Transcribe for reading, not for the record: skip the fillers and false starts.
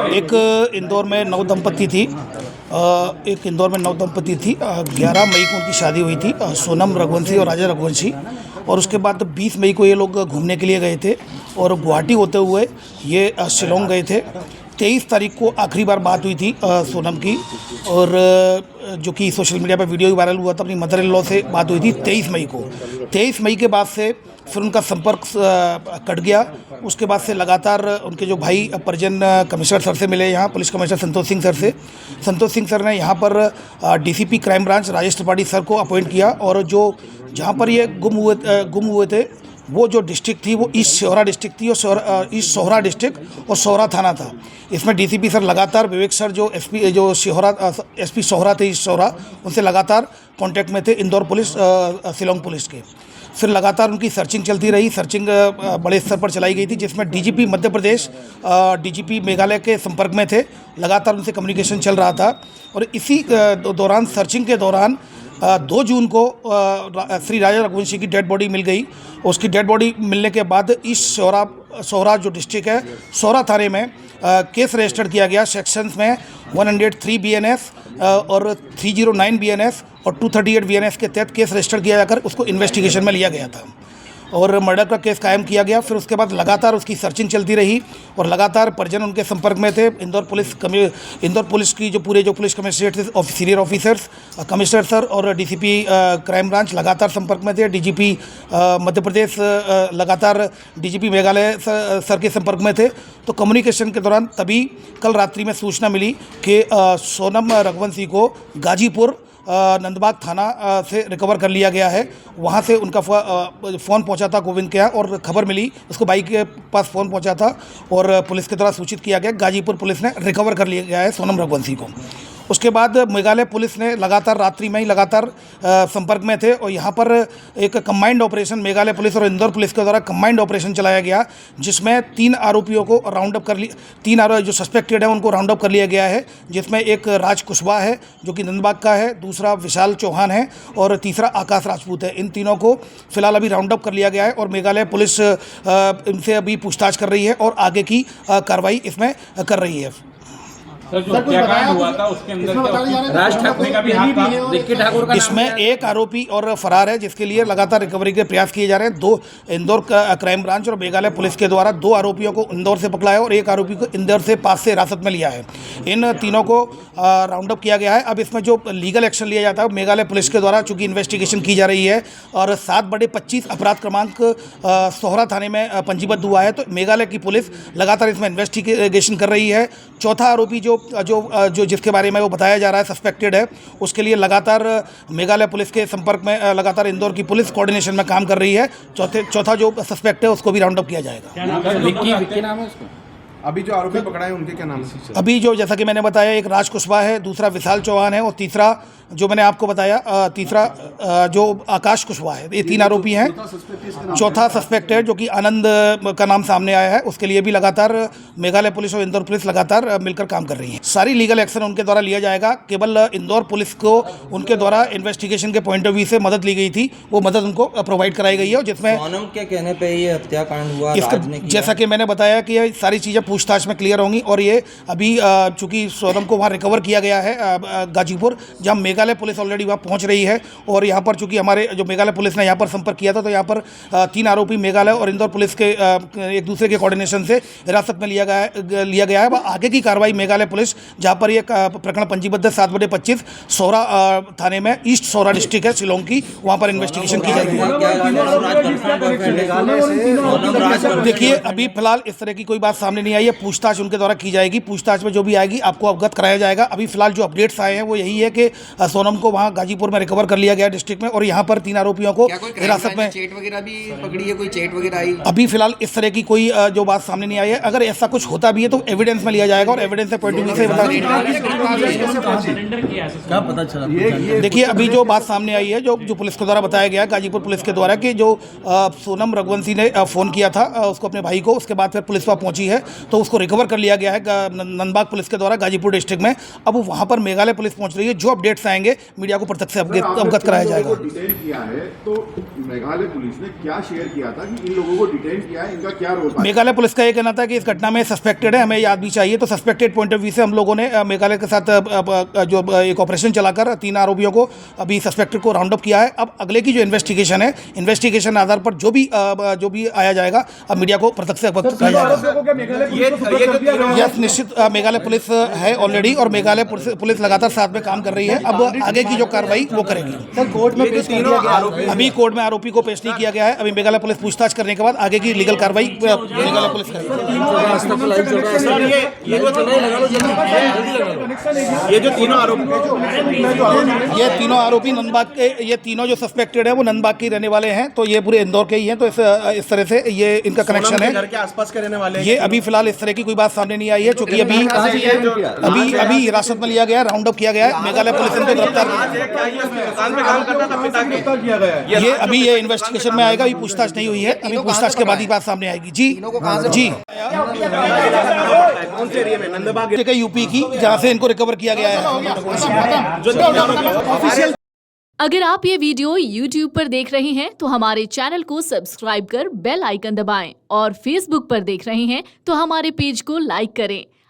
एक इंदौर में नवदंपति थी। 11 मई को उनकी शादी हुई थी, सोनम रघुवंशी और राजा रघुवंशी। और उसके बाद 20 मई को ये लोग घूमने के लिए गए थे और गुवाहाटी होते हुए ये शिलोंग गए थे। 23 तारीख को आखिरी बार बात हुई थी सोनम की, और जो कि सोशल मीडिया पर वीडियो भी वायरल हुआ था, अपनी मदर इन लॉ से बात हुई थी 23 मई को। 23 मई के बाद से फिर उनका संपर्क कट गया। उसके बाद से लगातार उनके जो भाई परिजन कमिश्नर सर से मिले, यहाँ police commissioner Santosh Singh sir से। संतोष सिंह सर ने यहाँ पर DCP crime branch Rajesh Tripathi sir को अपॉइंट किया, और जो जहाँ पर ये गुम हुए थे वो जो डिस्ट्रिक्ट थी वो ईस्ट सोहरा डिस्ट्रिक्ट थी, और ईस्ट सोहरा डिस्ट्रिक्ट और सोहरा थाना था। इसमें डीसीपी सर लगातार, विवेक सर जो एसपी सोहरा थे ईस्ट सोहरा, उनसे लगातार कांटेक्ट में थे, इंदौर पुलिस शिलोंग पुलिस के। फिर लगातार उनकी सर्चिंग चलती रही। सर्चिंग बड़े स्तर पर चलाई गई थी, जिसमें डीजीपी मध्य प्रदेश, डीजीपी मेघालय के संपर्क में थे। लगातार उनसे कम्युनिकेशन चल रहा था, और इसी दौरान, सर्चिंग के दौरान 2 जून को श्री राजा रघुवंशी की डेड बॉडी मिल गई। उसकी डेड बॉडी मिलने के बाद ईस्ट सोहरा जो डिस्ट्रिक्ट है, सोहरा थाने में केस रजिस्टर्ड किया गया। सेक्शंस में 103 बीएनएस और 309 बीएनएस और 238 बीएनएस के तहत केस रजिस्टर किया जाकर उसको इन्वेस्टिगेशन में लिया गया था, और मर्डर का केस कायम किया गया। फिर उसके बाद लगातार उसकी सर्चिंग चलती रही, और लगातार परिजन उनके संपर्क में थे। इंदौर पुलिस की जो पुलिस कमिश्नरेट थे, सीनियर ऑफिसर्स, कमिश्नर सर और डीसीपी क्राइम ब्रांच लगातार संपर्क में थे। डीजीपी मध्य प्रदेश लगातार डीजीपी मेघालय सर के संपर्क में थे। तो कम्युनिकेशन के दौरान तभी कल रात्रि में सूचना मिली कि सोनम रघुवंशी को गाजीपुर नंदबाग थाना से रिकवर कर लिया गया है। वहाँ से उनका फ़ोन पहुँचा था गोविंद के यहाँ, और खबर मिली, उसको भाई के पास फ़ोन पहुँचा था और पुलिस के द्वारा सूचित किया गया। गाजीपुर पुलिस ने रिकवर कर लिया गया है सोनम रघुवंशी को। उसके बाद मेघालय पुलिस ने लगातार रात्रि में ही लगातार संपर्क में थे, और यहाँ पर एक कंबाइंड ऑपरेशन मेघालय पुलिस और इंदौर पुलिस के द्वारा कंबाइंड ऑपरेशन चलाया गया, जिसमें 3 आरोपियों को राउंड अप कर लिया। 3 आरोपी जो सस्पेक्टेड है उनको राउंड अप कर लिया गया है, जिसमें एक राज कुशवाहा है जो कि नंदबाग का है, दूसरा विशाल चौहान है, और तीसरा आकाश राजपूत है। इन तीनों को फिलहाल अभी राउंड अप कर लिया गया है, और मेघालय पुलिस इनसे अभी पूछताछ कर रही है और आगे की कार्रवाई इसमें कर रही है। सर, जो हत्याकांड हुआ था उसके अंदर राज ठाकरे का भी हाथ था, रिक्की ठाकुर का। इसमें एक आरोपी और फरार है, जिसके लिए लगातार रिकवरी के प्रयास किए जा रहे हैं। 2 इंदौर क्राइम ब्रांच और मेघालय पुलिस के द्वारा 2 आरोपियों को इंदौर से पकड़ा है, और एक आरोपी को इंदौर से पास से हिरासत में लिया है। इन तीनों को राउंड अप किया गया है। अब इसमें जो लीगल एक्शन लिया जाता है मेघालय पुलिस के द्वारा, चूँकि इन्वेस्टिगेशन की जा रही है, और 7/25 अपराध क्रमांक सोहरा थाने में पंजीबद्ध हुआ है, तो मेघालय की पुलिस लगातार इसमें इन्वेस्टिगेशन कर रही है। चौथा आरोपी जो जिसके बारे में वो बताया जा रहा है सस्पेक्टेड है, उसके लिए लगातार मेघालय पुलिस के संपर्क में लगातार इंदौर की पुलिस कोऑर्डिनेशन में काम कर रही है। चौथा जो सस्पेक्ट है उसको भी राउंड अप किया जाएगा। विक्की नाम है उसका। अभी जो आरोपी पकड़ा है उनके क्या नाम है? अभी जो, जैसा कि मैंने बताया, एक राज कुशवाहा है, दूसरा विशाल चौहान है, और तीसरा जो मैंने आपको बताया तीसरा जो आकाश कुशवाहा है। ये 3 आरोपी हैं। चौथा सस्पेक्टेड जो कि आनंद का नाम सामने आया है, उसके लिए भी लगातार मेघालय पुलिस और इंदौर पुलिस लगातार मिलकर काम कर रही है। सारी लीगल एक्शन उनके द्वारा लिया जाएगा। केवल इंदौर पुलिस को उनके द्वारा इन्वेस्टिगेशन के पॉइंट ऑफ व्यू से मदद ली गई थी, वो मदद उनको प्रोवाइड कराई गई है, जिसमें सोनम के कहने पे ये हत्याकांड हुआ। जैसा कि मैंने बताया कि ये सारी चीज़ें पूछताछ में क्लियर होंगी, और ये अभी चूँकि सोनम को वहाँ रिकवर किया गया है गाजीपुर, जहाँ मेघालय पुलिस ऑलरेडी वहाँ पहुँच रही है। और यहाँ पर चूँकि हमारे जो मेघालय पुलिस ने यहाँ पर संपर्क किया था, तो यहाँ पर 3 आरोपी मेघालय और इंदौर पुलिस के एक दूसरे के कोऑर्डिनेशन से हिरासत में लिया गया है। आगे की कार्रवाई मेघालय पुलिस, जहाँ पर ये प्रकरण पंजीबद्ध है 7/25 सोहरा थाने में, ईस्ट सोहरा डिस्ट्रिक्ट है शिलोंग की, वहाँ पर इन्वेस्टिगेशन की जाएगी। देखिए, अभी फिलहाल इस तरह की कोई बात सामने नहीं आई है। पूछताछ उनके द्वारा की जाएगी। पूछताछ में जो भी आएगी आपको अवगत कराया जाएगा। अभी फिलहाल जो अपडेट्स आए हैं वो यही है कि सोनम को वहाँ गाजीपुर में रिकवर कर लिया गया डिस्ट्रिक्ट में, और यहाँ पर 3 आरोपियों को हिरासत में। चेट वगैरह भी पकड़ी है, कोई चेट वगैरह आई? अभी फिलहाल इस तरह की कोई जो बात सामने नहीं आई है। अगर ऐसा कुछ होता भी है तो एविडेंस में लिया जाएगा, और एविडेंस से पॉइंट ऑफ व्यू से बता। क्या पता चला? देखिए, अभी जो बात सामने आई है, जो पुलिस के द्वारा बताया गया गाजीपुर पुलिस के द्वारा, कि जो सोनम रघुवंशी ने फ़ोन किया था उसको, अपने भाई को, उसके बाद फिर पुलिस वहाँ पहुंची है। तो उसको रिकवर कर लिया गया है नंदबाग पुलिस के द्वारा गाजीपुर डिस्ट्रिक्ट में। अब वहाँ पर मेघालय पुलिस पहुँच रही है। जो अपडेट्स आएंगे मीडिया को प्रत्यक्ष से अवगत कराया जाएगा। डिटेन किया है तो मेघालय पुलिस ने क्या शेयर किया था कि इन लोगों को डिटेन किया है, इनका क्या रोल था? मेघालय पुलिस का ये कहना था कि इस घटना में सस्पेक्टेड है, हमें याद भी चाहिए। तो सस्पेक्टेड पॉइंट ऑफ व्यू से हम लोगों ने मेघालय के साथ जो एक ऑपरेशन चलाकर 3 आरोपियों को अभी सस्पेक्टेड को राउंड अप किया है। अब अगले की जो इन्वेस्टिगेशन है, इन्वेस्टिगेशन आधार पर जो भी आया जाएगा अब मीडिया को प्रत्यक्ष से अवगत कराया जाएगा। यस, निश्चित मेघालय पुलिस है ऑलरेडी और मेघालय पुलिस लगातार साथ में काम कर रही है। अब आगे की जो कार्रवाई वो करेगी। सर कोर्ट में पेश किया गया, अभी कोर्ट में आरोपी को पेश नहीं किया गया है। अभी मेघालय पुलिस पूछताछ करने के बाद आगे की लीगल कार्रवाई मेघालय पुलिस करेगी। ये जो तीनों आरोपी ये तीनों आरोपी नंदबाग के, ये तीनों जो सस्पेक्टेड है वो नंदबाग के रहने वाले हैं। तो ये पूरे इंदौर के ही हैं। तो इस तरह से ये इनका कनेक्शन है। घर के आसपास के रहने वाले ये अभी फिलहाल इस तरह की कोई बात सामने नहीं आई है, क्योंकि अभी हिरासत में लिया गया है, राउंड अप किया गया है। मेघालय पुलिस इनको गिरफ्तार किया गया है। ये अभी ये इन्वेस्टिगेशन में आएगा। अभी पूछताछ नहीं हुई है। अभी पूछताछ के बाद ही बात सामने आएगी। जी जी, कौन से एरिया में? नंदबाग यूपी की, जहाँ से इनको रिकवर किया गया है। अगर आप ये वीडियो YouTube पर देख रहे हैं तो हमारे चैनल को सब्सक्राइब कर बेल आइकन दबाएं और Facebook पर देख रहे हैं तो हमारे पेज को लाइक करें।